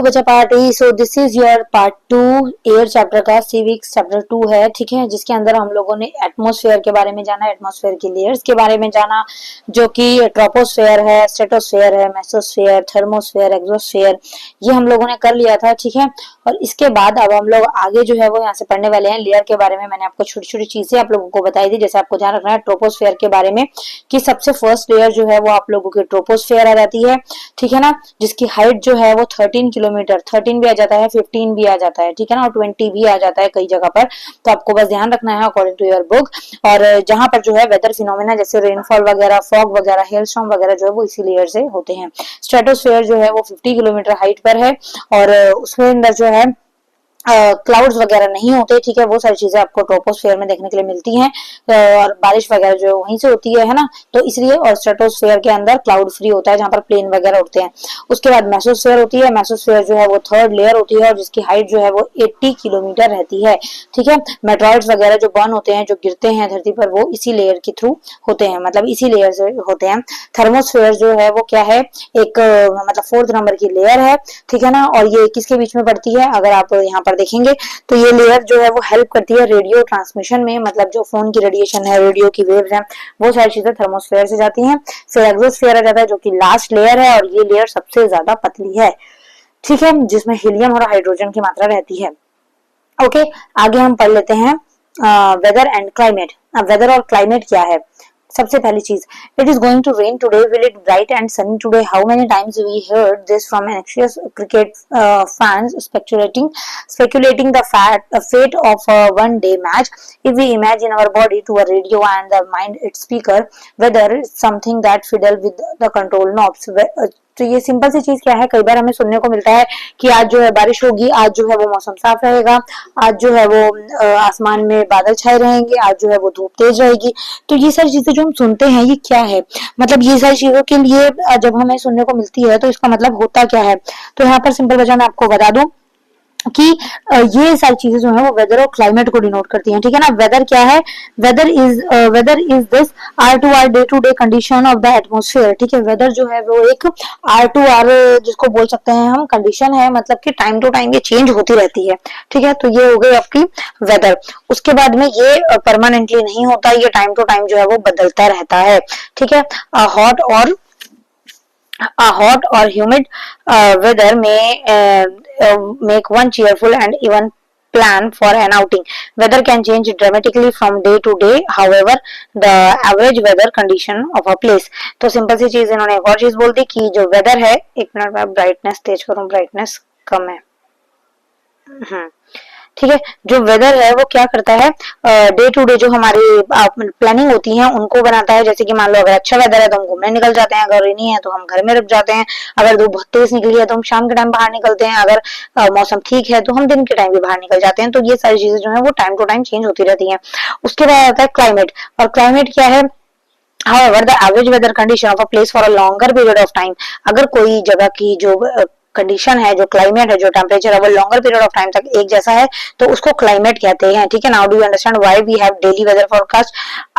तो बच्चा party, so this is your part 2 air chapter का सिविक्स चैप्टर 2 है, ठीक है, जिसके अंदर हम लोगों ने एटमॉस्फेयर के बारे में जाना, एटमॉस्फेयर की लेयर्स के बारे में जाना, जो कि ट्रोपोस्फेयर है, स्ट्रेटोस्फेयर है, मेसोस्फेयर, थर्मोस्फेयर, एक्सोस्फेयर, ये हम लोगों ने कर लिया था, ठीक है। और इसके बाद अब हम लोग आगे जो है वो यहाँ से पढ़ने वाले हैं लेयर के बारे में। मैंने आपको छोटी छोटी चीजें आप लोगों को बताई थी, जैसे आपको ध्यान रखना है ट्रोपोस्फेयर के बारे में कि सबसे फर्स्ट लेयर जो है वो आप लोगों की ट्रोपोस्फेयर आ जाती है, ठीक है ना, जिसकी हाइट जो है वो 13 किलोमीटर, 13 भी आ जाता है, 15 भी आ जाता है, ठीक है ना, और 20 भी आ जाता है कई जगह पर। तो आपको बस ध्यान रखना है अकॉर्डिंग टू योर बुक। और जहां पर जो है वेदर फिनोमेना जैसे रेनफॉल वगैरह, फॉग वगैरह, हेलस्टॉर्म वगैरह जो है वो इसी लेयर से होते हैं। स्ट्रेटोस्फेयर जो है वो 50 किलोमीटर हाइट पर है और उसके अंदर जो है क्लाउड्स वगैरह नहीं होते, ठीक है, वो सारी चीजें आपको ट्रोपोस्फेयर में देखने के लिए मिलती हैं और बारिश वगैरह जो वहीं से होती है ना, तो इसलिए। और स्ट्रेटोस्फेयर के अंदर क्लाउड फ्री होता है जहां पर प्लेन वगैरह उड़ते हैं। उसके बाद मेसोस्फेयर होती है, मेसोस्फेयर जो है वो थर्ड लेयर होती है और जिसकी हाइट जो है वो 80 किलोमीटर रहती है, ठीक है। मेट्रॉइड्स वगैरह जो बर्न होते हैं, जो गिरते हैं धरती पर, वो इसी लेयर के थ्रू होते हैं, मतलब इसी लेयर से होते हैं। थर्मोस्फेयर जो है वो क्या है, एक मतलब 4th नंबर की लेयर है, ठीक है ना, और ये किसके बीच में पड़ती है, अगर आप यहाँ पर देखेंगे तो ये लेयर जो है वो हेल्प करती है रेडियो ट्रांसमिशन में, मतलब जो फोन की रेडिएशन है, रेडियो की वेव्स हैं, वो सारी चीजें थर्मोस्फेयर से जाती हैं। फिर एक्सोस्फेयर आ जाता है जो कि लास्ट लेयर है और ये लेयर सबसे ज्यादा पतली है, ठीक है, जिसमें हीलियम और हाइड्रोजन की मात्रा रहती है। ओके, आगे हम पढ़ लेते हैं वेदर एंड क्लाइमेट। वेदर और क्लाइमेट क्या है। सबसे पहली चीज, it is going to rain today, will it bright and sunny today. How many times we heard this from anxious cricket fans speculating the fate of a one day match. If we imagine our body to a radio and the mind its speaker, weather is something that fiddle with the control knobs. तो ये simple सी चीज क्या है, कई बार हमें सुनने को मिलता है कि आज जो है बारिश होगी, आज जो है वो मौसम साफ रहेगा, आज जो है वो आसमान में बादल छाए रहेंगे, आज जो है वो धूप तेज रहेगी। तो ये सारी चीजें जो हम सुनते हैं ये क्या है, मतलब ये सारी चीजों के लिए जब हमें सुनने को मिलती है तो इसका मतलब होता क्या है। तो यहाँ पर सिंपल वजह मैं आपको बता दूं कि ये सारी चीजें जो है वो वेदर और क्लाइमेट को डिनोट करती हैं, ठीक है ना। वेदर क्या है, weather is this hour to hour day to day condition of the atmosphere, ठीक है। वेदर जो है वो एक आर टू आर जिसको बोल सकते हैं हम कंडीशन है, मतलब कि टाइम टू टाइम ये चेंज होती रहती है, ठीक है। तो ये हो गई आपकी वेदर। उसके बाद में ये परमानेंटली नहीं होता, ये टाइम टू टाइम जो है वो बदलता रहता है, ठीक है। A hot or humid weather may make one cheerful and even plan for an outing. Weather can change dramatically from day to day. However, the average weather condition of a place. तो simple सी चीज इन्होंने एक और चीज बोल दी कि जो वेदर है, एक मिनट में ब्राइटनेस तेज करूं, ब्राइटनेस कम है, ठीक है। जो वेदर है वो क्या करता है, डे टू डे जो हमारी प्लानिंग होती है उनको बनाता है। जैसे कि मान लो अगर अच्छा वेदर है तो हम घूमने निकल जाते हैं, अगर रेनी है तो हम घर में रुक जाते हैं, अगर धूप बहुत तेज निकली है तो हम शाम के टाइम बाहर निकलते हैं, अगर मौसम ठीक है तो हम दिन के टाइम भी बाहर निकल जाते हैं। तो ये सारी चीजें जो है वो टाइम टू टाइम चेंज होती रहती है। उसके बाद आता है क्लाइमेट, और क्लाइमेट क्या है, however the average weather condition of a place for a longer period of time. अगर कोई जगह की जो कंडीशन है, जो क्लाइमेट है, जो टेम्परेचर है वो लॉन्गर पीरियड ऑफ टाइम तक एक जैसा है तो उसको क्लाइमेट कहते हैं, ठीक है। Now do you understand why we have daily weather forecast.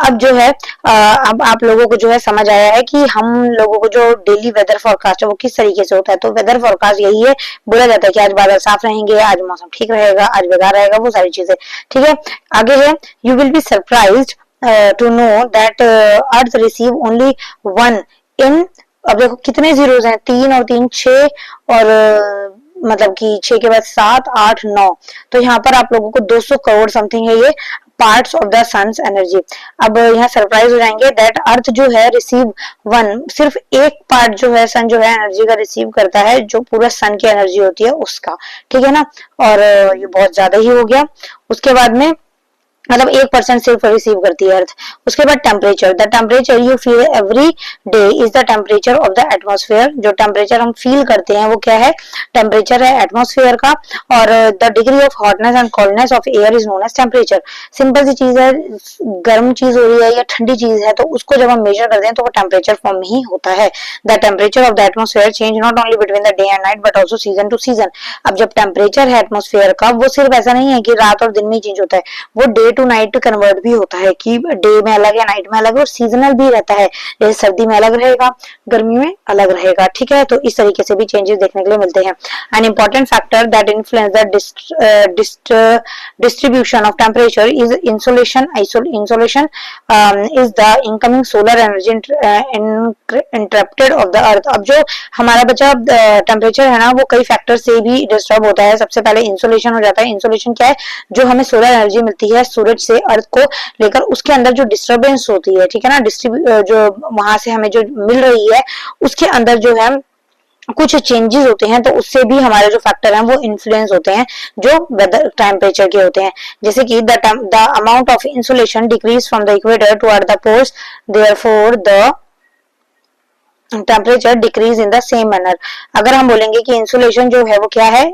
अब जो है अब आप लोगों को जो है समझ आया है कि हम लोगों को जो डेली वेदर फोरकास्ट है वो किस तरीके से होता है। तो वेदर फोरकास्ट यही है, बोला जाता है कि आज बादल साफ रहेंगे, आज मौसम ठीक रहेगा, आज बेकार रहेगा, वो सारी चीजें, ठीक है। आगे है, you will be surprised to know that Earth receive only one in, अब देखो कितने जीरोस हैं, 3 और 3 6 और मतलब कि 6 के बाद 7 8 9, तो यहाँ पर आप लोगों को 200 करोड़ समथिंग है ये parts of the sun's energy. अब यहाँ सरप्राइज हो जाएंगे दैट अर्थ जो है रिसीव वन, सिर्फ एक पार्ट जो है सन जो है एनर्जी का रिसीव करता है, जो पूरा सन की एनर्जी होती है उसका, ठीक है ना। और ये बहुत ज्यादा ही हो गया। उसके बाद में मतलब 1% सिर्फ रिसीव करती है अर्थ। उसके बाद temperature, the temperature you feel every day is the temperature of the atmosphere. जो टेम्परेचर हम फील करते हैं वो क्या है, टेम्परेचर है एटमॉस्फेयर का। और the degree of hotness and coldness of air is known as temperature. Simple सी चीज है, गर्म चीज हो रही है या ठंडी चीज है तो उसको जब हम मेजर करते हैं तो वो टेम्परेचर फॉर्म में ही होता है। The temperature of the atmosphere change not only between the day and night but also season two season. अब जब टेम्परेचर है एटमॉस्फेयर का वो सिर्फ ऐसा नहीं है कि रात और दिन में चेंज होता है, वो डे टू नाइट कन्वर्ट भी होता है कि डे में अलग है, नाइट में अलग है, और सीजनल भी रहता है, जैसे सर्दी में अलग रहेगा, गर्मी में अलग रहेगा, ठीक है। तो इस तरीके से भी चेंजेस देखने के लिए मिलते हैं। An important factor that influence the distribution of temperature is insolation. Insolation is the incoming solar energy interrupted of the earth. अब जो हमारा बचा टेम्परेचर है ना, वो कई फैक्टर से भी डिस्टर्ब होता है। सबसे पहले इंसोलेशन हो जाता है। इंसोलेशन क्या है? जो हमें सोलर एनर्जी मिलती है सूरज से अर्थ को लेकर, उसके अंदर जो डिस्टर्बेंस होती है, ठीक है ना, जो वहां से हमें जो मिल रही है उसके अंदर जो है कुछ चेंजेस होते हैं, तो उससे भी हमारे जो फैक्टर हैं वो इन्फ्लुएंस होते हैं, जो वेदर टेम्परेचर के होते हैं। जैसे कि the amount of insolation decrease from the equator toward the poles, therefore the temperature decrease in the same manner. अगर हम बोलेंगे कि इंसुलेशन जो है वो क्या है,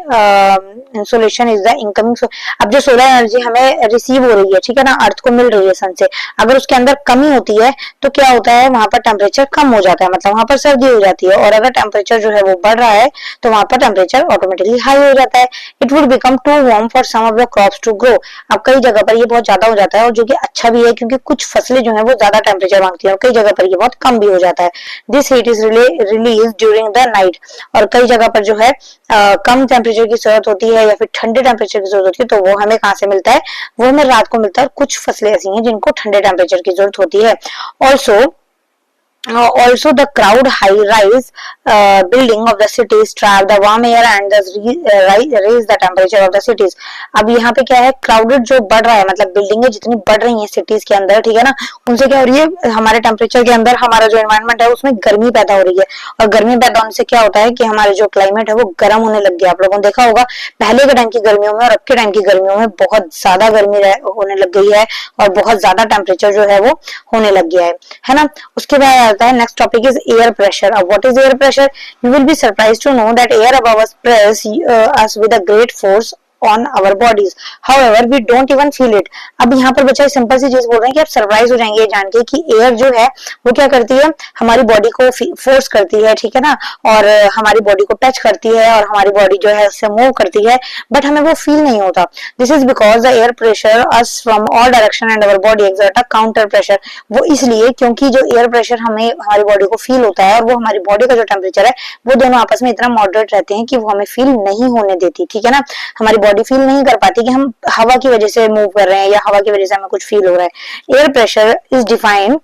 इंसुलेशन इज द इनकमिंग, अब जो सोलर एनर्जी हमें रिसीव हो रही है, ठीक है ना, अर्थ को मिल रही है सन से, अगर उसके अंदर कमी होती है तो क्या होता है, वहां पर टेम्परेचर कम हो जाता है, मतलब वहां पर सर्दी हो जाती है। और अगर टेम्परेचर जो है वो बढ़ रहा है तो वहां पर टेम्परेचर ऑटोमेटिकली हाई हो जाता है। It would become too warm for some of the crops to grow. अब कई जगह पर ये बहुत ज्यादा हो जाता है, और जो कि अच्छा भी है, क्योंकि कुछ फसलें जो है वो ज्यादा टेम्परेचर मांगती है, और कई जगह पर ये बहुत कम भी हो जाता है। This heat is release during the night. और कई जगह पर जो है कम टेम्परेचर की जरूरत होती है या फिर ठंडे टेम्परेचर की जरूरत होती है, तो वो हमें कहाँ से मिलता है, वो हमें रात को मिलता है। कुछ फसलें ऐसी हैं जिनको ठंडे टेम्परेचर की जरूरत होती है। Also the crowd high rise building of the cities trap the warm air and thus raise the temperature of the cities। अब यहाँ पे क्या है, क्राउडेड जो बढ़ रहा है, मतलब बिल्डिंगें जितनी बढ़ रही हैं सिटीज के अंदर, ठीक है ना, उनसे क्या हो रही है, हमारे टेम्परेचर के अंदर हमारा जो एनवायरनमेंट है उसमें गर्मी पैदा हो रही है। और गर्मी पैदा होने से क्या होता है कि हमारे जो क्लाइमेट है वो गर्म होने लग गया। आप लोगों ने देखा होगा पहले के टाइम की गर्मियों में और अब के टाइम की गर्मियों में बहुत ज्यादा गर्मी होने लग गई है, और बहुत ज्यादा टेम्परेचर जो है वो होने लग गया है ना। उसके बाद आता है next topic is air pressure. अब what is air pressure? You will be surprised to know that air above us press us with a great force on our bodies, however we don't even feel it। अब यहाँ पर बच्चा simple सी चीज बोल रहे हैं कि आप सरप्राइज हो जाएंगे जान के कि एयर जो है वो क्या करती है, हमारी बॉडी को फोर्स करती है, ठीक है ना, और हमारी बॉडी को टच करती है और हमारी बॉडी जो है उससे मूव करती है, बट हमें वो फील नहीं होता। This is because the air pressure us from all direction and our body exert a counter pressure. वो इसलिए क्योंकि जो एयर प्रेशर हमें हमारी बॉडी को फील होता है, और वो हमारी बॉडी का जो टेम्परेचर है वो दोनों आपस में इतना मॉडरेट रहते हैं कि वो हमें फील नहीं होने देती, ठीक है ना। हमारी बॉडी फील नहीं कर पाती कि हम हवा की वजह से मूव कर रहे हैं या हवा की वजह से हमें कुछ फील हो रहा है। एयर प्रेशर इज डिफाइंड,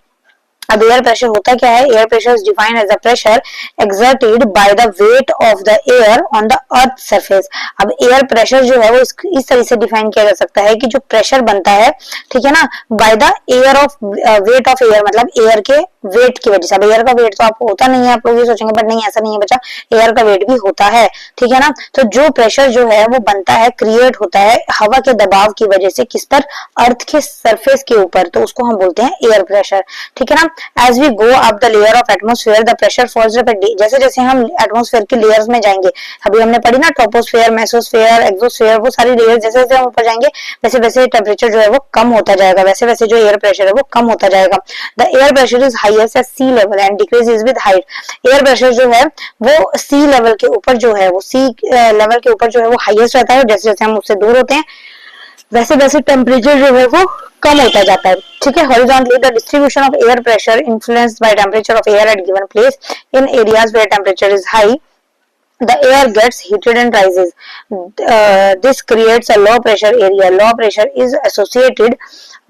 अब एयर प्रेशर होता क्या है, air pressure is defined as the pressure exerted by the weight of the air on the earth surface. अब एयर प्रेशर जो है वो इस तरह से डिफाइन किया जा सकता है कि जो प्रेशर बनता है, ठीक है ना, by the air of weight of air, मतलब एयर के वेट की वजह से। अब एयर का वेट तो आपको होता नहीं है, आप लोग ये सोचेंगे, बट नहीं, ऐसा नहीं है बच्चा, एयर का वेट भी होता है, ठीक है ना। तो जो प्रेशर जो है वो बनता है, क्रिएट होता है हवा के दबाव की वजह से, किस पर, अर्थ के सरफेस के ऊपर, तो उसको हम बोलते हैं एयर प्रेशर, ठीक है ना। As we go up the layer of atmosphere, the pressure falls rapidly। जैसे जैसे हम एटमोस्फेयर की लेयर्स में जाएंगे, अभी हमने पढ़ी ना ट्रोपोस्फेयर, मेसोस्फेयर, एक्सोस्फेयर, वो सारी लेयर्स, जैसे जैसे हम ऊपर जाएंगे वैसे वैसे टेम्परेचर जो है वो कम होता जाएगा, वैसे वैसे जो एयर प्रेशर है वो कम होता जाएगा। The air pressure is highest at sea level and decreases with height. Air pressure जो है वो सी लेवल के ऊपर जो है वो सी लेवल के ऊपर जो है वो हाईएस्ट रहता है, जैसे जैसे हम उससे दूर होते हैं वैसे वैसे टेम्परेचर जो है वो कम होता जाता है, ठीक है। Horizontally the distribution of air pressure influenced by temperature of air at given place in areas where temperature is high, the air gets heated and rises. This creates a low pressure area. Low pressure is associated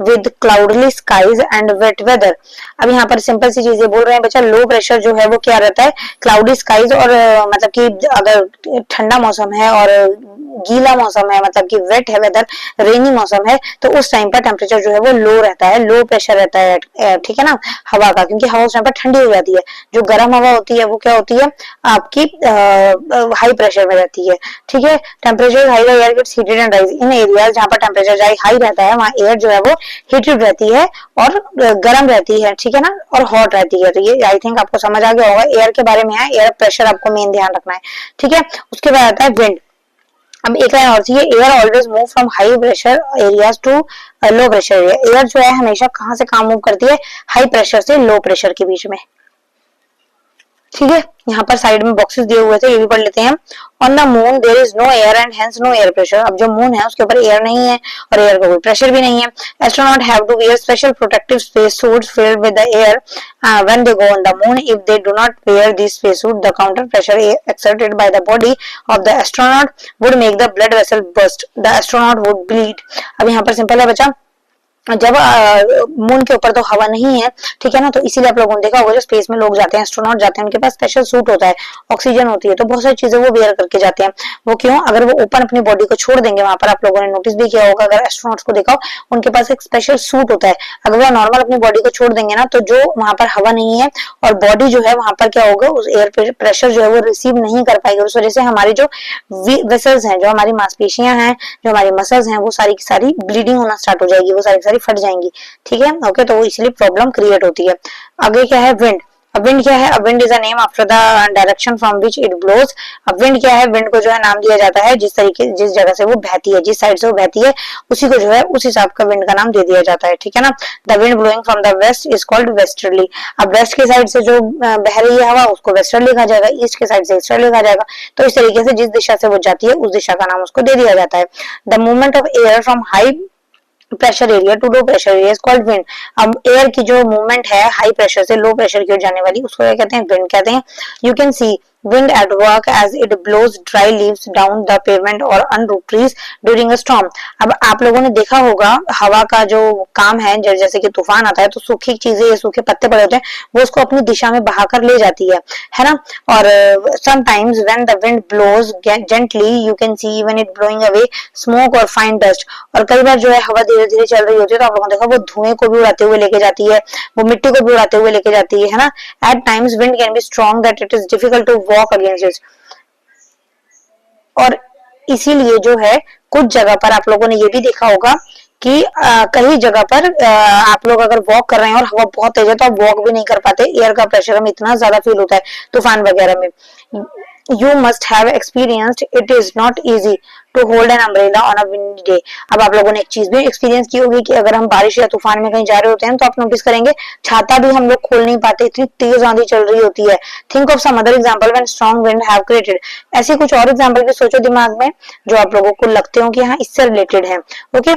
with cloudless skies and wet weather। अब यहाँ पर simple सी चीजें बोल रहे हैं बच्चा, low pressure जो है वो क्या रहता है, क्लाउडी स्काइज, और मतलब कि अगर ठंडा मौसम है और गीला मौसम है, मतलब कि वेट है वेदर, रेनी मौसम है, तो उस टाइम पर टेम्परेचर जो है वो लो रहता है, लो प्रेशर रहता है, ठीक है ना, हवा का, क्योंकि हवा उस टाइम पर ठंडी हो जाती है। जो गर्म हवा होती है वो क्या होती है, आपकी हाई प्रेशर में रहती है, ठीक है। Temperature high, air gets heated and rise in areas जहाँ पर टेम्परेचर हाई रहता है, वहाँ एयर जो है वो हीटेड रहती है और गर्म रहती है, ठीक है ना, और हॉट रहती है। तो ये आई थिंक आपको समझ आ गया होगा, एयर के बारे में है, एयर प्रेशर आपको मेन ध्यान रखना है, ठीक है। उसके बाद आता है विंड। अब एक लाइन और थी, air always move from high pressure areas to low pressure area. Air जो है हमेशा कहाँ से कहाँ मूव करती है, हाई प्रेशर से लो प्रेशर के बीच में। ठीक है, यहाँ पर साइड में बॉक्सेस दिए हुए थे, ये भी पढ़ लेते हैं। On the moon there is no air and hence no air pressure. अब जो मून है उसके ऊपर एयर नहीं है और एयर का कोई प्रेशर भी नहीं है। Astronaut have to wear special protective space suits filled with the air when they go on the moon. If they do not wear this space suit the counter pressure exerted by the body of the astronaut would make the blood vessel burst, the astronaut would bleed. अब यहाँ पर simple है बच्चा, जब moon के ऊपर तो हवा नहीं है, ठीक है ना, तो इसीलिए आप लोगों ने देखा होगा जो स्पेस में लोग जाते हैं, एस्ट्रोनॉट जाते हैं, उनके पास स्पेशल सूट होता है, ऑक्सीजन होती है, तो बहुत सारी चीजें वो वेयर करके जाते हैं। वो क्यों? अगर वो ओपन अपनी बॉडी को छोड़ देंगे, वहां पर आप लोगों ने नोटिस भी किया होगा, अगर एस्ट्रोनॉट्स को देखा हो, उनके पास एक स्पेशल सूट होता है। अगर वो नॉर्मल अपनी बॉडी को छोड़ देंगे ना, तो जो वहां पर हवा नहीं है और बॉडी जो है वहां पर क्या होगा, उस एयर प्रेशर जो है वो रिसीव नहीं कर पाएगी। उस वजह से हमारी जो वेसल्स हैं, जो हमारी मांसपेशियां हैं, जो हमारी मसल्स हैं, वो सारी की सारी ब्लीडिंग होना स्टार्ट हो जाएगी, वो सारी की सारी फट जाएंगी। ठीक है, ओके, तो इसलिए प्रॉब्लम क्रिएट होती है। आगे क्या है? विंड। अब विंड क्या है? अब wind is a name after the direction from which it blows. अब विंड क्या है? विंड को जो है नाम दिया जाता है जिस जगह से वो बहती है, जिस साइड से वो बहती है, उसी को जो है उस हिसाब का विंड का नाम दे दिया जाता है। ठीक है ना। The wind blowing from the west is called westerly. अब वेस्ट की साइड से जो बह रही है हवा, उसको वेस्टर्ली कहा जाएगा, ईस्ट की साइड से ईस्टर्ली कहा जाएगा। तो इस तरीके से जिस दिशा से वो जाती है, उस दिशा का नाम उसको दे दिया जाता है। The movement of air from high pressure area to low pressure area is called wind. अब एयर की जो मूवमेंट है हाई प्रेशर से लो प्रेशर की ओर जाने वाली, उसको क्या कहते हैं? विंड कहते हैं। You can see wind at work as it blows dry leaves down the pavement or on root trees during a storm। अब आप लोगों ने देखा होगा हवा का जो काम है, जैसे कि तूफान आता है तो सूखी चीजें, सूखे पत्ते पड़े होते हैं, वो उसको अपनी दिशा में बहाकर ले जाती है ना। और sometimes when the wind blows gently you can see even it blowing away smoke or fine dust। और कई बार जो है हवा धीरे धीरे चल रही होती है तो आप लोगों ने देखा वो धुएं को भी उड़ाते हुए लेके जाती है, वो मिट्टी को भी उड़ाते हुए लेके जाती है ना। At times wind can be strong that it is difficult to walk against it। और इसीलिए जो है कुछ जगह पर आप लोगों ने ये भी देखा होगा कि कई जगह पर आप लोग अगर वॉक कर रहे हैं और हवा बहुत तेज है तो आप वॉक भी नहीं कर पाते, एयर का प्रेशर हमें इतना ज्यादा फील होता है तूफान वगैरह में। You must have experienced it is not easy to hold an umbrella on a windy day। अब आप लोगों ने एक चीज भी एक्सपीरियंस की होगी कि अगर हम बारिश या तूफान में कहीं जा रहे होते हैं तो आप नोटिस करेंगे छाता भी हम लोग खोल नहीं पाते, इतनी तेज आंधी चल रही होती है। Think of some other example when strong wind have created. ऐसे कुछ और एग्जांपल भी सोचो दिमाग में जो आप लोगों को लगते हो कि हाँ इससे रिलेटेड है। ओके,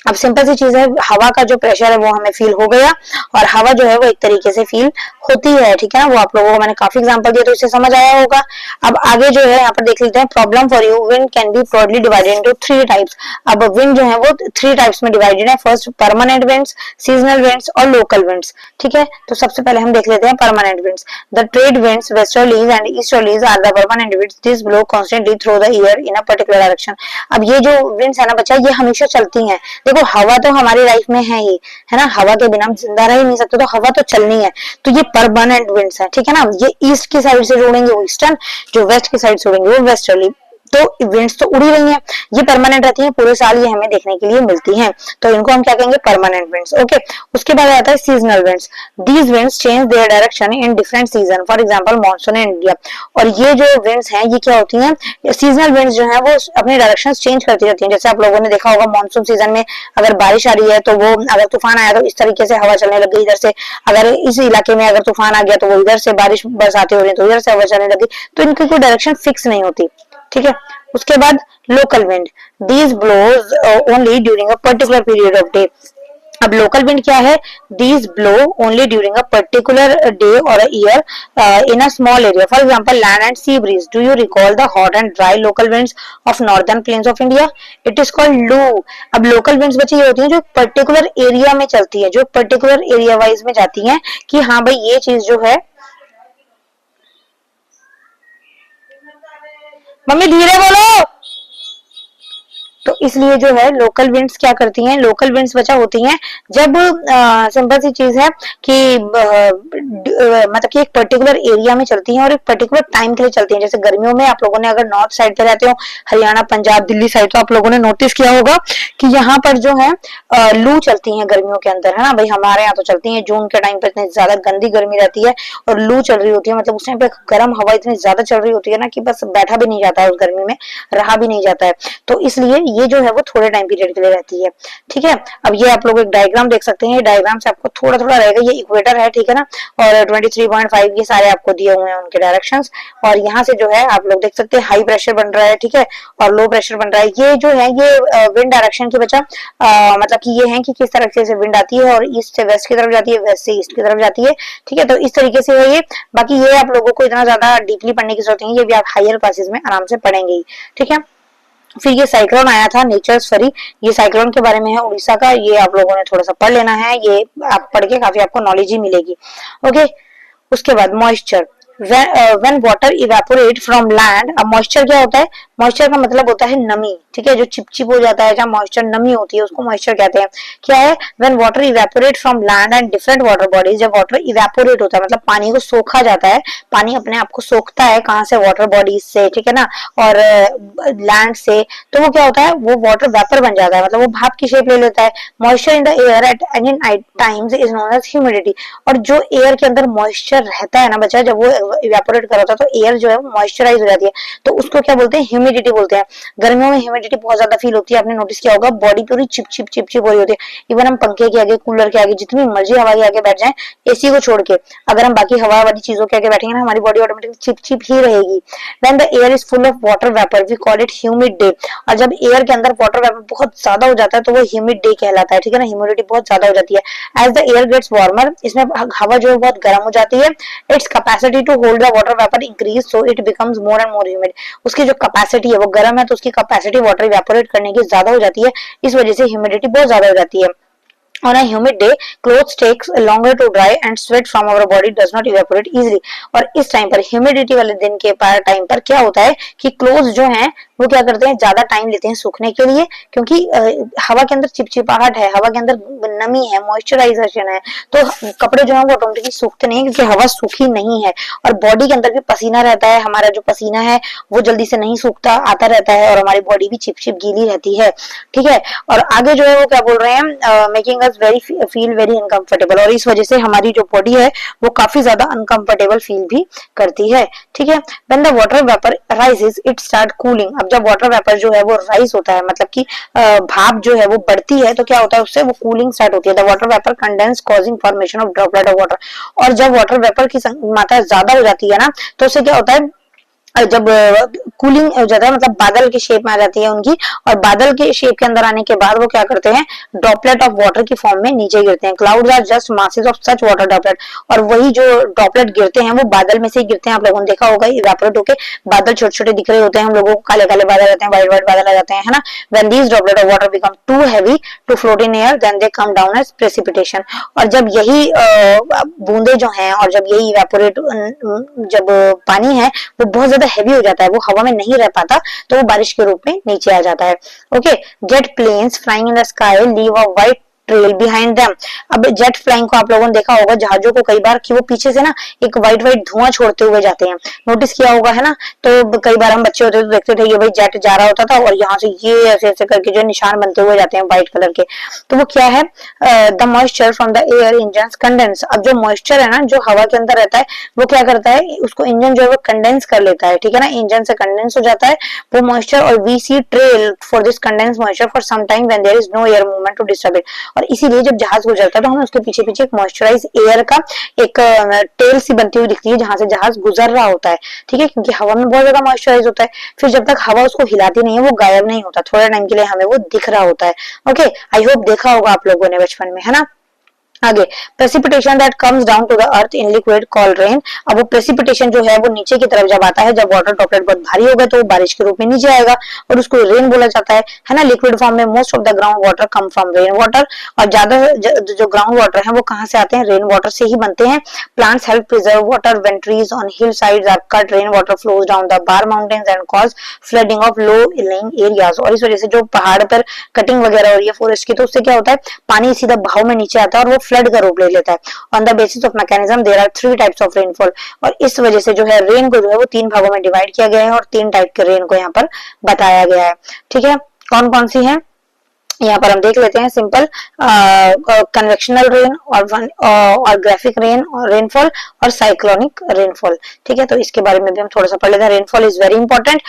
अब सिंपल सी चीज है, हवा का जो प्रेशर है वो हमें फील हो गया और हवा जो है वो एक तरीके से फील होती है। ठीक है ना, वो आप लोगों को मैंने काफी एग्जांपल दिया तो इससे समझ आया होगा। अब आगे जो है यहाँ पर देख लेते हैं problem for you. Wind can be broadly divided into 3 types. अब विंड जो है वो 3 टाइप्स में डिवाइडेड है। First permanent winds, seasonal winds और लोकल विंड्स। ठीक है, तो सबसे पहले हम देख लेते हैं permanent winds. The trade winds westerlies and easterlies are the permanent winds. This blow constantly through the year in a particular direction. अब ये जो विंड्स है ना बच्चा, ये हमेशा चलती हैं। देखो हवा तो हमारी लाइफ में है ही, है ना, हवा के बिना हम जिंदा रह ही नहीं सकते, तो हवा तो चलनी है। तो ये परमानेंट विंड्स है। ठीक है ना, ये ईस्ट की साइड से जोड़ेंगे वो ईस्टर्न, जो वेस्ट की साइड से जोड़ेंगे वो वेस्टर्ली। तो विंड्स तो उड़ी रही हैं, ये परमानेंट रहती हैं, पूरे साल ये हमें देखने के लिए मिलती हैं, तो इनको हम क्या कहेंगे? Permanent winds. ओके, उसके बाद आता है seasonal winds. These winds change their direction in different season, for example monsoon in India. और ये जो विंड्स हैं ये क्या होती हैं? सीजनल विंड्स जो है वो अपने डायरेक्शन चेंज करती रहती हैं। जैसे आप लोगों ने देखा होगा मॉनसून सीजन में अगर बारिश आ रही है तो वो अगर तूफान आया तो इस तरीके से हवा चलने लग गई इधर से, अगर इस इलाके में अगर तूफान आ गया तो वो इधर से बारिश बरसातें हो रही तो इधर से हवा चलने लगी, तो इनकी कोई डायरेक्शन फिक्स नहीं होती। ठीक है, उसके बाद local wind. These blows only during a particular period of day. अब लोकल विंड क्या है? These blow only during a particular day और year in a small area, for example land and sea breeze. Do you recall the hot and dry local winds of northern plains of India? It is called loo. अब local winds बच्चे ये होती हैं जो particular area में चलती है, जो पर्टिकुलर एरिया वाइज में जाती हैं कि हाँ भाई ये चीज जो है, मम्मी धीरे बोलो। तो इसलिए जो है लोकल विंड्स क्या करती हैं? लोकल विंड्स बचा होती हैं जब सिंपल सी चीज है कि मतलब कि एक पर्टिकुलर एरिया में चलती हैं और एक पर्टिकुलर टाइम के लिए चलती हैं। जैसे गर्मियों में आप लोगों ने अगर नॉर्थ साइड पे रहते हो, हरियाणा, पंजाब, दिल्ली साइड, तो आप लोगों ने नोटिस किया होगा कि यहाँ पर जो है लू चलती है गर्मियों के अंदर, है ना भाई। हमारे यहाँ तो चलती है जून के टाइम पे, इतनी ज्यादा गंदी गर्मी रहती है और लू चल रही होती है, मतलब उस टाइम पे गर्म हवा इतनी ज्यादा चल रही होती है ना कि बस बैठा भी नहीं जाता है, उस गर्मी में रहा भी नहीं जाता है। तो इसलिए ये जो है वो थोड़े टाइम पीरियड के लिए रहती है, ठीक है। अब ये आप लोग एक डायग्राम देख सकते हैं, डायग्राम से आपको थोड़ा थोड़ा रहेगा, ये इक्वेटर है, ठीक है ना, और 23.5 ये सारे आपको दिए हुए हैं उनके डायरेक्शंस, और यहाँ से जो है आप लोग देख सकते हैं हाई प्रेशर बन रहा है, ठीक है, और लो प्रेशर बन रहा है। ये जो है ये विंड डायरेक्शन के बच्चा मतलब कि ये है कि किस तरह से विंड आती है, और ईस्ट से वेस्ट की तरफ जाती है, वेस्ट से ईस्ट की तरफ जाती है, ठीक है। तो इस तरीके से है ये। बाकी ये आप लोगों को इतना ज्यादा डीपली पढ़ने की जरूरत नहीं है, ये भी आप हायर क्लासेस में आराम से पढ़ेंगे ही, ठीक है। फिर ये साइक्लोन आया था, नेचर्स फरी, ये साइक्लोन के बारे में है, उड़ीसा का, ये आप लोगों ने थोड़ा सा पढ़ लेना है, ये आप पढ़ के काफी आपको नॉलेज ही मिलेगी, ओके। उसके बाद moisture, when water evaporate from land, अब मॉइस्चर क्या होता है, मॉइस्चर का मतलब होता है नमी, ठीक है, जो चिपचिप हो जाता है, जहाँ मॉइस्चर नमी होती है उसको मॉइस्चर कहते हैं। क्या है, when water evaporate from land and different water bodies, जब वाटर इवेपोरेट होता है मतलब पानी को सोखा जाता है, पानी अपने आप को सोखता है, कहाँ से, वाटर बॉडीज से, ठीक है ना, और लैंड से, तो वो क्या होता है, वो वाटर वेपर बन जाता है, मतलब वो भाप की शेप ले लेता है। Moisture in the air at any times is known as humidity, और जो एयर के अंदर मॉइस्चर रहता है ना बच्चा, जब वो इवेपोरेट कर होता है तो एयर जो है वो मॉइस्चराइज हो जाती है, तो उसको क्या बोलते हैं, ह्यूमिडिटी बोलते हैं। गर्मियों में ह्यूमिडिटी बहुत ज्यादा फील होती है, आपने नोटिस किया होगा, बॉडी पूरी चिपचिप चिपचिप हो रही होती है। इवन हम पंखे के आगे, कूलर के आगे, जितनी मर्जी हवा के आगे बैठ जाएं, एसी को छोड़ के, अगर हम बाकी हवा वाली चीजों के आगे बैठेंगे ना, हमारी बॉडी ऑटोमेटिकली चिपचिप ही रहेगी। When the air is full of water vapour we call it humid day, और जब एयर के अंदर वाटर वेपर बहुत ज्यादा हो जाता है तो वो ह्यूमिड डे कहलाता है, ठीक है ना, ह्यूमिडिटी बहुत ज्यादा हो जाती है। As the air gets warmer, इसमें हवा जो है बहुत गर्म हो जाती है, its capacity to hold the water vapour increase, so it becomes more and more humid, उसकी जो कैपेसिटी है वो गर्म है तो उसकी कैपेसिटी वाटर इवेपोरेट करने की ज्यादा हो जाती है, इस वजह से ह्यूमिडिटी बहुत ज्यादा हो जाती है। On a humid day, clothes takes longer to dry and sweat from our body does not evaporate easily, और इस टाइम पर ह्यूमिडिटी वाले दिन के टाइम पर क्या होता है कि क्लोथ्स जो हैं वो क्या करते हैं, ज्यादा टाइम लेते हैं सूखने के लिए, क्योंकि हवा के अंदर चिपचिपाहट है, हवा के अंदर नमी है, मॉइस्चराइजेशन है, तो कपड़े जो है वो ऑटोमेटिकली सूखते नहीं क्योंकि हवा सूखी नहीं है, और बॉडी के अंदर भी पसीना रहता है, हमारा जो पसीना है वो जल्दी से नहीं सूखता, आता रहता है, और हमारी बॉडी भी चिपचिप गीली रहती है, ठीक है। और आगे जो है वो क्या बोल रहे हैं, making us very feel very uncomfortable, और इस वजह से हमारी जो बॉडी है वो काफी ज्यादा अनकंफर्टेबल फील भी करती है, ठीक है। When the water vapour rises it start cooling, अब जब वाटर वेपर जो है वो राइज होता है मतलब कि भाप जो है वो बढ़ती है, तो क्या होता है उससे वो कूलिंग स्टार्ट होती है। The water vapour condense causing formation of droplet of water, और जब वाटर वेपर की मात्रा ज्यादा हो जाती है ना, तो उससे क्या होता है, जब कूलिंग हो जाता है मतलब बादल की शेप में आ जाती है उनकी, और बादल के शेप के अंदर आने के बाद वो क्या करते हैं, ड्रॉपलेट ऑफ वाटर की फॉर्म में नीचे गिरते हैं। Clouds are just masses of such water droplet, और वही जो ड्रॉपलेट गिरते हैं वो बादल में से गिरते हैं, आप लोगों ने देखा होगा इवेपोरेट होके बादल छोटे छोटे दिख रहे होते हैं हम लोगों को, काले काले बादल आते हैं, व्हाइट व्हाइट बादल आ जाते हैं, है ना। When these droplet of water become too heavy to float in air then they come down as precipitation, और जब यही बूंदे जो हैं और जब यही इवेपोरेट जब पानी है वो बहुत ज्यादा हैवी हो जाता है, वो हवा में नहीं रह पाता, तो वो बारिश के रूप में नीचे आ जाता है, okay. Jet planes flying in the sky leave a white trail behind them, अब जेट फ्लाइंग को आप लोगों ने देखा होगा जहाजों को कई बार कि वो पीछे से ना एक व्हाइट व्हाइट धुआं छोड़ते हुए जाते हैं, नोटिस किया होगा, है ना। तो कई बार हम बच्चे होते तो देखते थे ये भाई जेट जा रहा होता था और यहाँ से ये ऐसे ऐसे करके जो निशान बनते हुए जाते हैं व्हाइट कलर के, तो वो क्या है, the moisture from the air engine condense, अब जो मॉइस्चर है ना जो हवा के अंदर रहता है वो क्या करता है, उसको इंजन जो है वो कंडेंस कर लेता है, ठीक है ना, इंजन से कंडेंस हो जाता है वो मॉइस्चर, और we see trail for this condense moisture for some time when there is no air movement to disturb it, और इसीलिए जब जहाज गुजरता है तो हमें उसके पीछे पीछे एक मॉइस्चराइज एयर का एक टेल सी बनती हुई दिखती है जहां से जहाज गुजर रहा होता है, ठीक है, क्योंकि हवा में बहुत ज्यादा मॉइस्चराइज होता है, फिर जब तक हवा उसको हिलाती नहीं है वो गायब नहीं होता, थोड़े टाइम के लिए हमें वो दिख रहा होता है, ओके। आई होप देखा होगा आप लोगों ने बचपन में, है ना। आगे precipitation that comes down to the earth in liquid called rain, अब वो प्रेसिपिटेशन जो है वो नीचे की तरफ जब आता है, जब वाटर ड्रॉपलेट बहुत भारी होगा तो वो बारिश के रूप में नीचे आएगा और उसको रेन बोला जाता है ना। लिक्विड फॉर्म में most of the ground water come from rain water, और ज्यादा जो ग्राउंड वाटर है वो कहाँ से आते हैं, रेन वाटर से ही बनते हैं। Plants help preserve water when trees on hill sides are cut, rain water flows down the bare mountains and cause flooding of low lying areas, और इस वजह से जो पहाड़ पर कटिंग वगैरह हो रही है फॉरेस्ट की, तो उससे क्या होता है, पानी सीधा बहाव में नीचे आता है और वो फ्लड का रूप ले लेता है। On the basis of mechanism there are 3 types of rainfall, और इस वजह से जो है रेन को जो है वो 3 भागों में डिवाइड किया गया है और 3 टाइप के रेन को यहाँ पर बताया गया है, ठीक है। कौन कौन सी है, यहाँ पर हम देख लेते हैं सिंपल कन्वेक्शनल रेन और ग्राफिक रेन और रेनफॉल और साइक्लोनिक रेनफॉल। ठीक है, तो इसके बारे में भी हम थोड़ा सा पढ़ लेते हैं। Rainfall is very important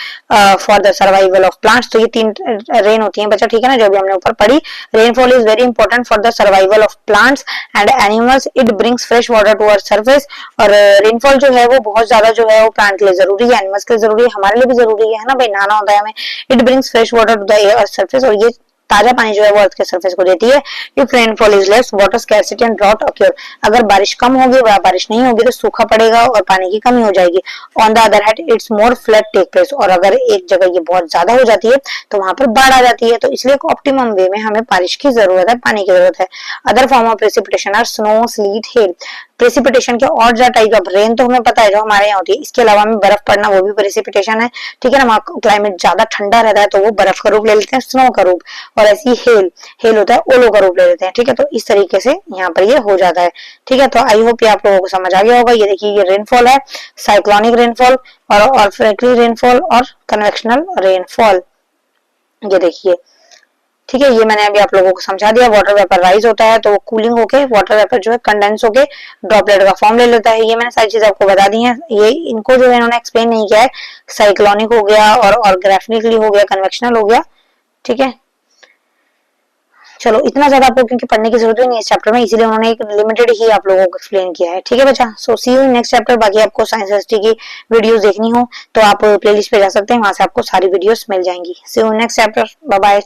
for the survival of plants. तो ये 3 रेन होती है बच्चा, ठीक है ना, जो भी हमने ऊपर पढ़ी। Rainfall is very important for the survival of plants and animals. It brings fresh water to earth surface. और रेनफॉल जो है वो बहुत ज्यादा जो है वो प्लांट के लिए जरूरी है, एनिमल्स के लिए जरूरी है, हमारे लिए भी जरूरी है ना भाई, नहाना होता है हमें। It brings fresh water to the earth surface, और ये ताजा पानी जो है वो अर्थ के सरफेस को देती है। If rainfall is less, water scarcity and drought occur. अगर बारिश कम होगी या बारिश नहीं होगी तो सूखा पड़ेगा और पानी की कमी हो जाएगी। On the other hand it's more flood take place. और अगर एक जगह ये बहुत ज्यादा हो जाती है तो वहां पर बाढ़ आ जाती है। तो इसलिए ऑप्टिमम वे में हमें बारिश की जरूरत है, पानी की जरूरत है। Other form of precipitation are snow, sleet, hail. Precipitation के और ज्यादा टाइप ऑफ, रेन तो हमें पता है जो हमारे यहाँ होती है, इसके अलावा में बर्फ पड़ना वो भी प्रेसिपिटेशन है। ठीक है ना, वहाँ क्लाइमेट ज्यादा ठंडा रहता है तो वो बर्फ का रूप ले लेते हैं, स्नो का रूप। और ऐसी हेल, हेल होता है ओलो का रूप ले लेते हैं। ठीक है, तो इस तरीके से यहाँ पर ये हो जाता है। ठीक है, तो आई होप ये आप लोगों को समझ आ गया होगा। ये देखिए ये रेनफॉल है, साइक्लोनिक रेनफॉल और फ्रैंकली रेनफॉल और कन्वेक्शनल रेनफॉल। ये देखिए, ठीक है, ये मैंने अभी आप लोगों को समझा दिया। वाटर वेपर राइज होता है तो वो कूलिंग होके वाटर वेपर जो है कंडेंस होके ड्रॉपलेट का फॉर्म ले लेता है। ये मैंने सारी चीजें आपको बता दी हैं। ये इनको जो है इन्होंने एक्सप्लेन नहीं किया है। साइक्लोनिक हो गया और ग्राफिकली हो गया, कन्वेक्शनल हो गया। ठीक है, चलो इतना ज्यादा आपको क्योंकि पढ़ने की जरूरत नहीं है इस चैप्टर में, इसीलिए उन्होंने एक लिमिटेड ही आप लोगों को एक्सप्लेन किया है। ठीक है बच्चा, सो सी यू नेक्स्ट चैप्टर। बाकी आपको साइंस हिस्ट्री की वीडियोस देखनी हो तो आप प्लेलिस्ट पे जा सकते हैं, वहां से आपको सारी वीडियोस मिल जाएंगी। See you next chapter, bye bye.